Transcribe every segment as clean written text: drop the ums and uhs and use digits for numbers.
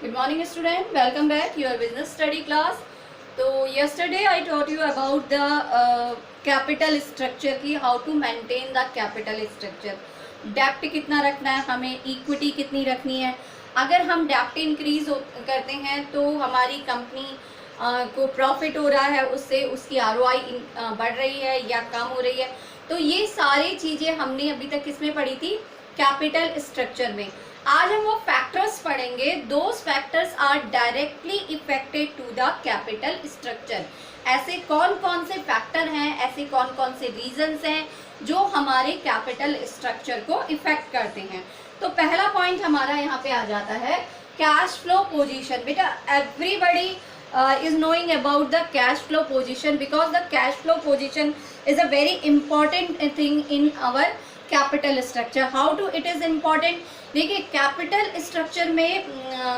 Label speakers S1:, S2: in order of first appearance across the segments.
S1: Good morning student, welcome back your business study class. तो yesterday I taught you about the capital structure की how to maintain the capital structure. डेप्ट कितना रखना है हमें, equity कितनी रखनी है. अगर हम डेप्ट इंक्रीज करते हैं तो हमारी कंपनी को प्रॉफिट हो रहा है, उससे उसकी ROI बढ़ रही है या कम हो रही है. तो ये सारी चीज़ें हमने अभी तक किसमें पढ़ी थी, कैपिटल स्ट्रक्चर में. आज हम वो फैक्टर्स पढ़ेंगे. Those factors are directly affected to the capital structure. ऐसे कौन कौन से फैक्टर हैं, ऐसे कौन कौन से रीजंस हैं जो हमारे कैपिटल स्ट्रक्चर को इफेक्ट करते हैं. तो पहला पॉइंट हमारा यहाँ पे आ जाता है कैश फ्लो पोजीशन. बेटा everybody is knowing about the cash flow position because the cash flow position is a very important thing in our capital structure. How to it is important? देखिए capital structure में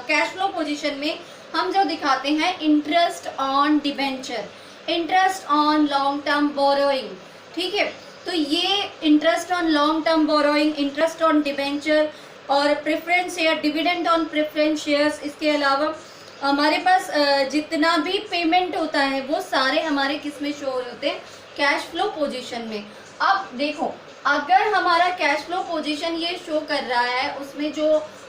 S1: cash flow position में हम जो दिखाते हैं interest on debenture, interest on long term borrowing. ठीक है, तो ये interest on long term borrowing, interest on debenture और preference share, dividend on preference shares, इसके अलावा हमारे पास जितना भी पेमेंट होता है वो सारे हमारे किस में शो होते हैं, कैश फ्लो पोजीशन में. अब देखो अगर हमारा कैश फ्लो पोजीशन ये शो कर रहा है, उसमें जो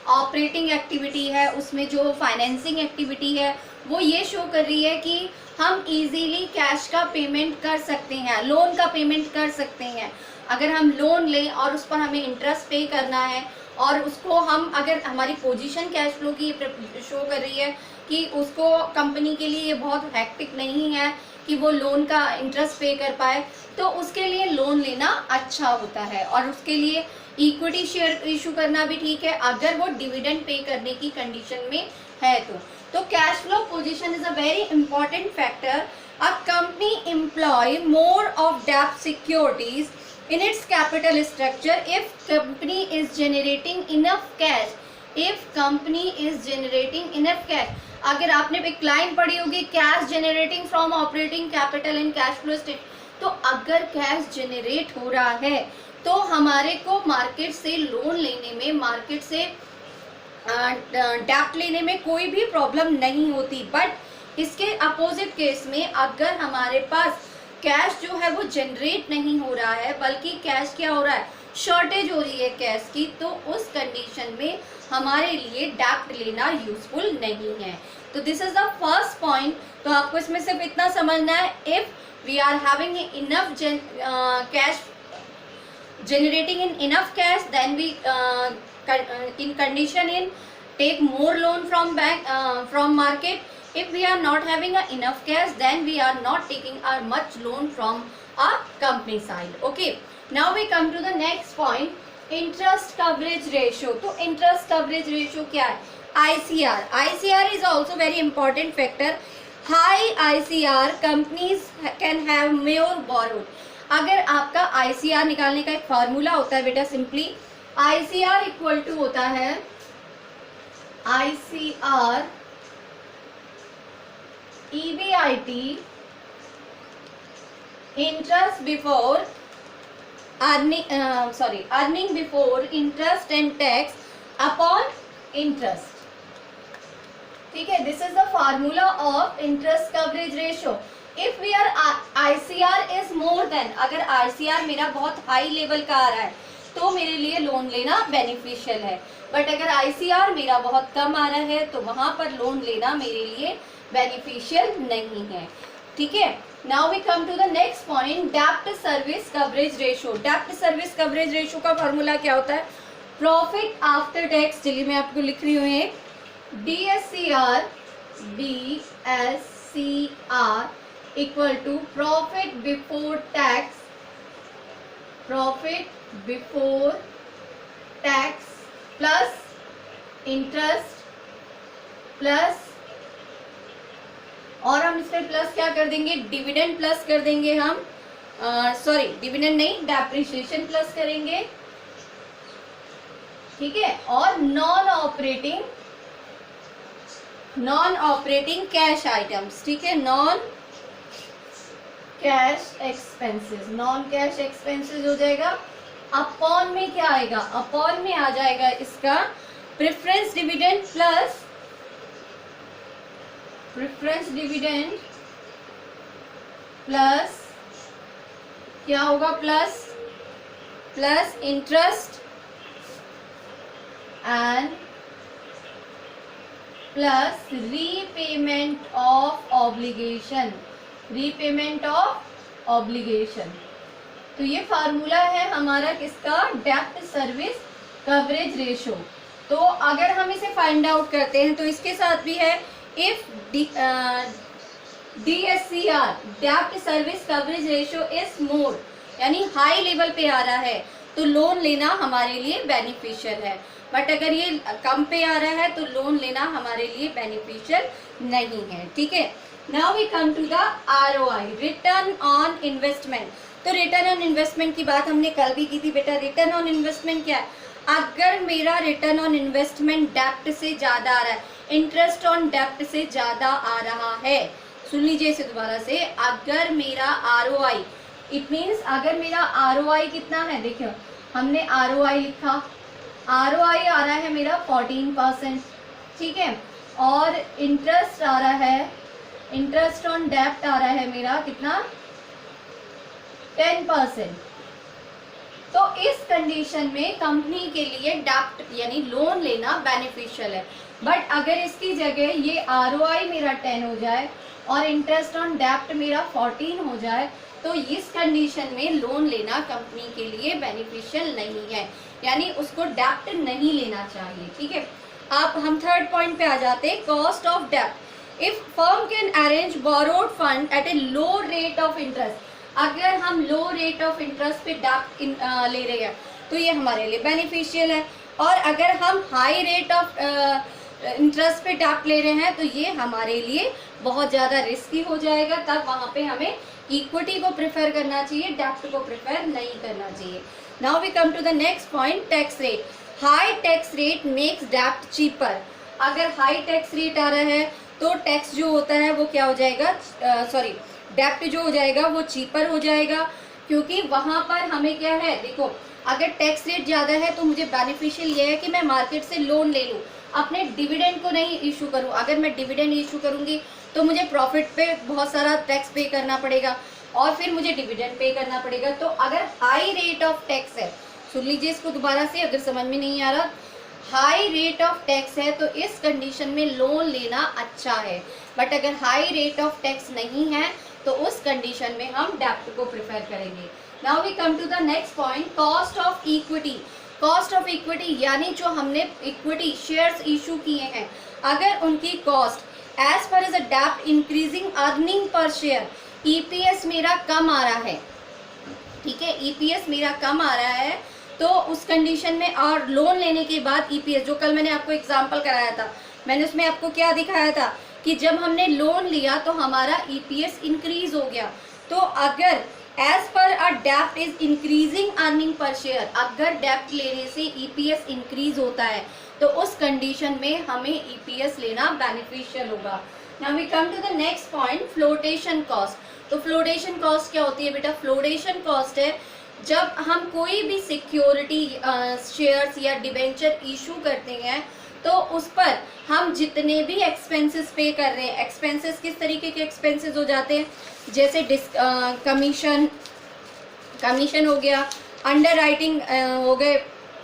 S1: ऑपरेटिंग एक्टिविटी है, उसमें जो फाइनेंसिंग एक्टिविटी है वो ये शो कर रही है कि हम इजीली कैश का पेमेंट कर सकते हैं, लोन का पेमेंट कर सकते हैं. अगर हम लोन लें और उस पर हमें इंटरेस्ट पे करना है और उसको हम अगर हमारी पोजीशन कैश फ्लो की शो कर रही है कि उसको कंपनी के लिए ये बहुत हैक्टिक नहीं है कि वो लोन का इंटरेस्ट पे कर पाए, तो उसके लिए लोन लेना अच्छा होता है और उसके लिए इक्विटी शेयर इशू करना भी ठीक है अगर वो डिविडेंड पे करने की कंडीशन में है. तो cash flow position is a very important factor. A company employ more of डेब्ट securities in its capital structure if company is generating enough cash. If company is generating enough cash, अगर आपने एक line पढ़ी होगी cash generating from operating capital in cash flow statement, तो अगर cash generate हो रहा है तो हमारे को मार्केट से लोन लेने में, मार्केट से डेप्ट लेने में कोई भी प्रॉब्लम नहीं होती. बट इसके अपोजिट केस में अगर हमारे पास कैश जो है वो जनरेट नहीं हो रहा है बल्कि कैश क्या हो रहा है, शॉर्टेज हो रही है कैश की, तो उस कंडीशन में हमारे लिए डेप्ट लेना यूजफुल नहीं है. तो this is the first point. तो आपको इसमें सिर्फ इतना समझना है, if we are having enough cash, generating in enough cash, then we in condition in take more loan from bank, from market. If we are not having enough cash, then we are not taking much loan from our company side. Okay, now we come to the next point, interest coverage ratio. तो interest coverage ratio क्या है, ICR. ICR is also very important factor. High ICR companies can have more borrowed. अगर आपका ICR निकालने का एक formula होता है बेटा, सिंपली ICR इक्वल टू होता है ICR EBIT, interest before earning before interest and tax upon interest. ठीक है, this is the formula of interest coverage ratio. If we are ICR is more than, अगर ICR मेरा बहुत high level का आ रहा है तो मेरे लिए लोन लेना बेनिफिशियल है. बट अगर ICR मेरा बहुत कम आ रहा है तो वहां पर लोन लेना मेरे लिए बेनिफिशियल नहीं है. ठीक है, now we come to the next point, डेब्ट सर्विस कवरेज रेशियो. डेब्ट सर्विस कवरेज रेशियो का फॉर्मूला क्या होता है, प्रॉफिट आफ्टर टैक्स. चलिए मैं आपको लिख रही हूँ एक DSCR equal to profit before tax, profit before tax plus interest plus, और हम इसमें प्लस क्या कर देंगे, डिविडेंड प्लस कर देंगे हम, सॉरी डिविडेंड नहीं, डेप्रिसिएशन प्लस करेंगे. ठीक है, और नॉन ऑपरेटिंग कैश आइटम्स. ठीक है, नॉन कैश एक्सपेंसेस हो जाएगा. अपॉन में क्या आएगा, अपॉन में आ जाएगा इसका preference dividend plus preference dividend plus क्या होगा, plus interest and plus repayment of obligation, तो ये फार्मूला है हमारा किसका, डेब्ट सर्विस कवरेज रेशो। तो अगर हम इसे फाइंड आउट करते हैं तो इसके साथ भी है, इफ DSCR डेब्ट service coverage ratio is more, यानी हाई लेवल पे आ रहा है तो लोन लेना हमारे लिए बेनिफिशियल है, बट अगर ये कम पे आ रहा है तो लोन लेना हमारे लिए बेनिफिशियल नहीं है। ठीक है, now we come to the ROI, return on investment. तो रिटर्न ऑन इन्वेस्टमेंट की बात हमने कल भी की थी बेटा। रिटर्न ऑन इन्वेस्टमेंट क्या है, अगर मेरा रिटर्न ऑन इन्वेस्टमेंट डेब्ट से ज़्यादा आ रहा है, इंटरेस्ट ऑन डेब्ट से ज़्यादा आ रहा है, सुन लीजिए इसे दोबारा से, अगर मेरा ROI, इट मीन्स अगर मेरा ROI कितना है, देखियो हमने ROI लिखा, ROI आ रहा है मेरा 14%, ठीक है, और इंटरेस्ट आ रहा है, इंटरेस्ट ऑन डेब्ट आ रहा है मेरा कितना, 10%। तो इस कंडीशन में कंपनी के लिए डेब्ट यानी लोन लेना बेनिफिशियल है। बट अगर इसकी जगह ये ROI मेरा 10 हो जाए और इंटरेस्ट ऑन डेब्ट मेरा 14 हो जाए तो इस कंडीशन में लोन लेना कंपनी के लिए बेनिफिशियल नहीं है, यानी उसको डेब्ट नहीं लेना चाहिए। ठीक है, आप हम थर्ड पॉइंट पे आ जाते हैं, कॉस्ट ऑफ डेब्ट। If firm can arrange borrowed fund eight A low rate of interest, अगर हम लो रेट ऑफ इंटरेस्ट पे डेब्ट ले रहे हैं तो ये हमारे लिए बेनिफिशियल है, और अगर हम हाई रेट ऑफ इंटरेस्ट पे डेब्ट ले रहे हैं तो ये हमारे लिए बहुत ज़्यादा रिस्की हो जाएगा, तब वहाँ पे हमें इक्विटी को प्रेफर करना चाहिए, डेब्ट को प्रेफर नहीं करना चाहिए। Now we come to the next point, tax rate. High tax rate makes डेब्ट चीपर। अगर हाई टैक्स रेट आ रहा है तो टैक्स जो होता है वो क्या हो जाएगा, डेब्ट जो हो जाएगा वो चीपर हो जाएगा, क्योंकि वहाँ पर हमें क्या है, देखो अगर टैक्स रेट ज़्यादा है तो मुझे बेनिफिशियल ये है कि मैं मार्केट से लोन ले लूँ, अपने डिविडेंड को नहीं इशू करूँ। अगर मैं डिविडेंड इशू करूँगी तो मुझे प्रॉफिट पे बहुत सारा टैक्स पे करना पड़ेगा और फिर मुझे डिविडेंड पे करना पड़ेगा। तो अगर हाई रेट ऑफ टैक्स है, सुन लीजिए इसको दोबारा से अगर समझ में नहीं आ रहा, हाई रेट ऑफ टैक्स है तो इस कंडीशन में लोन लेना अच्छा है, बट अगर हाई रेट ऑफ टैक्स नहीं है तो उस कंडीशन में हम डेब्ट को प्रेफर करेंगे। Now we come to the next point, cost of equity. Cost of equity यानी जो हमने इक्विटी शेयर्स इशू किए हैं, अगर उनकी cost as per as a डेब्ट increasing earning per share, EPS मेरा कम आ रहा है, ठीक है, EPS मेरा कम आ रहा है, तो उस कंडीशन में और लोन लेने के बाद EPS, जो कल मैंने आपको एग्जांपल कराया था, मैंने उसमें आपको क्या दिखाया था कि जब हमने लोन लिया तो हमारा EPS इंक्रीज हो गया। तो अगर एज पर अ डेब्ट is increasing earning per share, अगर डेब्ट लेने से EPS इंक्रीज होता है तो उस कंडीशन में हमें EPS लेना बेनिफिशियल होगा। Now we come to the next point, flotation cost. तो फ्लोटेशन कॉस्ट क्या होती है बेटा, फ्लोटेशन कॉस्ट है जब हम कोई भी सिक्योरिटी शेयर्स या डिबेंचर इशू करते हैं तो उस पर हम जितने भी एक्सपेंसेस पे कर रहे हैं, एक्सपेंसेस किस तरीके के एक्सपेंसेस हो जाते हैं, जैसे कमीशन हो गया, अंडर राइटिंग हो गए,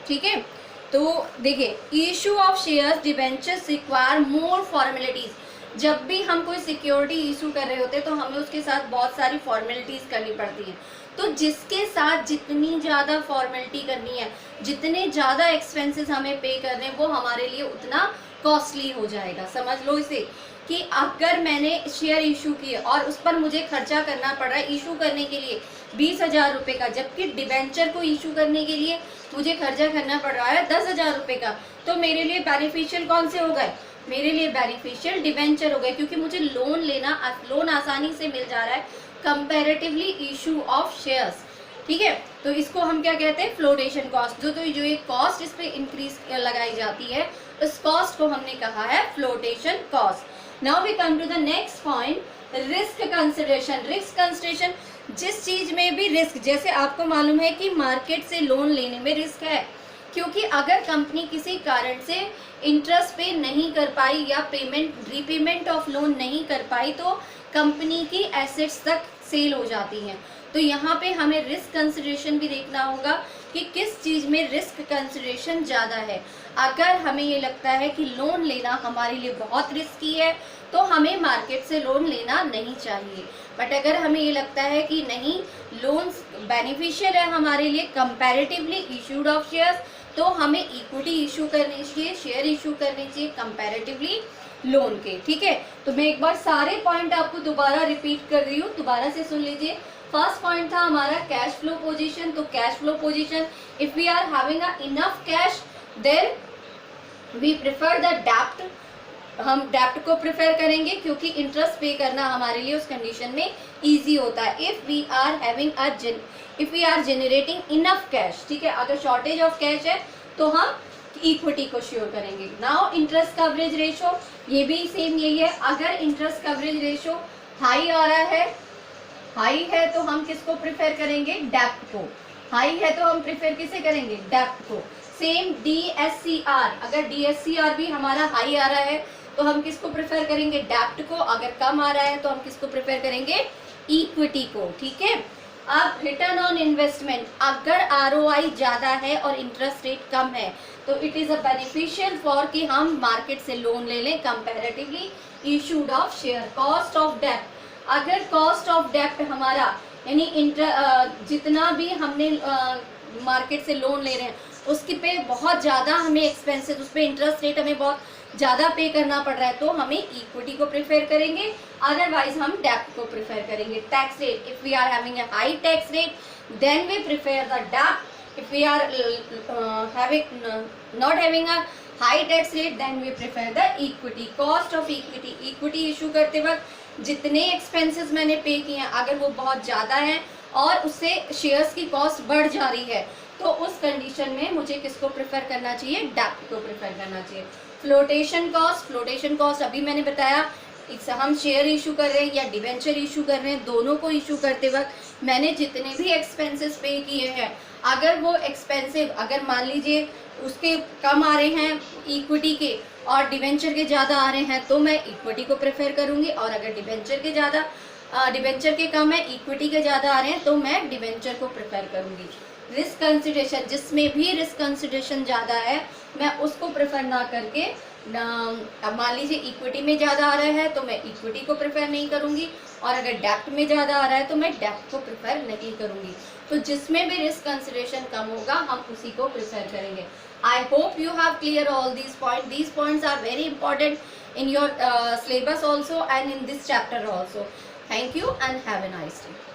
S1: ठीक है। तो देखिए, issue of shares debentures require more formalities. जब भी हम कोई सिक्योरिटी इशू कर रहे होते हैं तो हमें उसके साथ बहुत सारी फॉर्मेलिटीज करनी पड़ती हैं, तो जिसके साथ जितनी ज़्यादा फॉर्मेलिटी करनी है, जितने ज़्यादा एक्सपेंसेस हमें पे कर रहे हैं, वो हमारे लिए उतना कॉस्टली हो जाएगा। समझ लो इसे कि अगर मैंने शेयर इशू किए और उस पर मुझे खर्चा करना पड़ रहा है इशू करने के लिए 20,000 रुपये का, जबकि डिबेंचर को इशू करने के लिए मुझे खर्चा करना पड़ रहा है 10,000 रुपये का, तो मेरे लिए बेनिफिशियल कौन से हो गए, मेरे लिए बेनिफिशियल डिबेंचर हो गए, क्योंकि मुझे लोन आसानी से मिल जा रहा है कंपैरेटिवली इशू ऑफ शेयर्स। ठीक है, तो इसको हम क्या कहते हैं, फ्लोटेशन कॉस्ट। जो ये कॉस्ट इस पे इंक्रीज लगाई जाती है, उस कॉस्ट को हमने कहा है flotation cost. Now we come to the next point, risk consideration. Risk consideration, जिस चीज में भी रिस्क, जैसे आपको मालूम है कि मार्केट से लोन लेने में रिस्क है, क्योंकि अगर कंपनी किसी कारण से इंटरेस्ट पे नहीं कर पाई या पेमेंट रीपेमेंट ऑफ लोन नहीं कर पाई तो कंपनी की एसेट्स तक सेल हो जाती हैं। तो यहाँ पे हमें रिस्क कंसिडरेशन भी देखना होगा कि किस चीज़ में रिस्क कंसिडरेशन ज़्यादा है। अगर हमें ये लगता है कि लोन लेना हमारे लिए बहुत रिस्की है तो हमें मार्केट से लोन लेना नहीं चाहिए। बट अगर हमें ये लगता है कि नहीं, लोन्स बेनिफिशियल है हमारे लिए कंपैरेटिवली इशूड ऑफ शेयर्स, तो हमें इक्विटी इशू करनी चाहिए, शेयर इशू करनी चाहिए कंपैरेटिवली लोन के। ठीक है, तो मैं एक बार सारे पॉइंट आपको दोबारा रिपीट कर रही हूँ, दोबारा से सुन लीजिए। फर्स्ट पॉइंट था हमारा कैश फ्लो पोजीशन। तो cash flow position, if we are having a enough cash then we prefer the डेप्ट। हम डेप्ट को प्रेफर करेंगे क्योंकि इंटरेस्ट पे करना हमारे लिए उस कंडीशन में इजी होता है। If we are generating enough cash, ठीक है, अगर शॉर्टेज ऑफ कैश है तो हम इक्विटी को श्योर करेंगे। नाउ इंटरेस्ट कवरेज रेशो, ये भी सेम यही है। अगर इंटरेस्ट कवरेज रेशो हाई आ रहा है, हाई है तो हम किसको प्रेफर करेंगे? डेप्ट को। हाई है तो हम प्रेफर किसे करेंगे? डेप्ट को। सेम DSCR, अगर DSCR भी हमारा हाई आ रहा है तो हम किसको प्रेफर करेंगे? डेप्ट को। अगर कम आ रहा है तो हम किसको प्रेफर करेंगे? इक्विटी को। ठीक है, अब रिटर्न ऑन इन्वेस्टमेंट, अगर ROI ज़्यादा है और इंटरेस्ट रेट कम है तो it is a beneficial for कि हम मार्केट से लोन ले लें comparatively issued of share. Cost of डेप्ट, अगर कॉस्ट ऑफ डेप्ट हमारा यानी जितना भी हमने मार्केट से लोन ले रहे हैं उसके पे बहुत ज़्यादा हमें एक्सपेंसेस, उस पर इंटरेस्ट रेट हमें बहुत ज़्यादा पे करना पड़ रहा है तो हमें इक्विटी को प्रेफर करेंगे, अदरवाइज हम डेप्ट को प्रेफर करेंगे। Tax rate, if we are having a high tax rate then we prefer the डेप्ट। If we are not having a high tax rate then we prefer the equity. Cost of equity, equity issue करते वक्त जितने expenses मैंने पे किए हैं अगर वो बहुत ज़्यादा हैं और उससे शेयर्स की कॉस्ट बढ़ जा रही है तो उस कंडीशन में मुझे किसको प्रेफर करना चाहिए? डेप्ट को प्रेफर करना चाहिए। फ्लोटेशन कॉस्ट, फ्लोटेशन कॉस्ट अभी मैंने बताया, हम शेयर इशू कर रहे हैं या डिवेंचर इशू कर रहे हैं, दोनों को इशू करते वक्त मैंने जितने भी एक्सपेंसेस पे किए हैं अगर वो एक्सपेंसिव, अगर मान लीजिए उसके कम आ रहे हैं इक्विटी के और डिवेंचर के ज़्यादा आ रहे हैं तो मैं इक्विटी को प्रेफर करूँगी, और अगर डिवेंचर के कम है इक्विटी के ज़्यादा आ रहे हैं तो मैं डिवेंचर को प्रेफर करूँगी। रिस्क कंसिडरेशन, जिसमें भी रिस्क कंसिडरेशन ज़्यादा है मैं उसको प्रेफर ना करके, अब मान लीजिए इक्विटी में ज़्यादा आ रहा है तो मैं इक्विटी को प्रेफर नहीं करूँगी, और अगर डेप्ट में ज़्यादा आ रहा है तो मैं डेप्ट को प्रेफर नहीं करूँगी। तो जिसमें भी रिस्क कंसिडरेशन कम होगा हम उसी को प्रेफर करेंगे। I hope you have clear all these point. These points are very important in your syllabus also and in this chapter also. Thank you and have a nice day.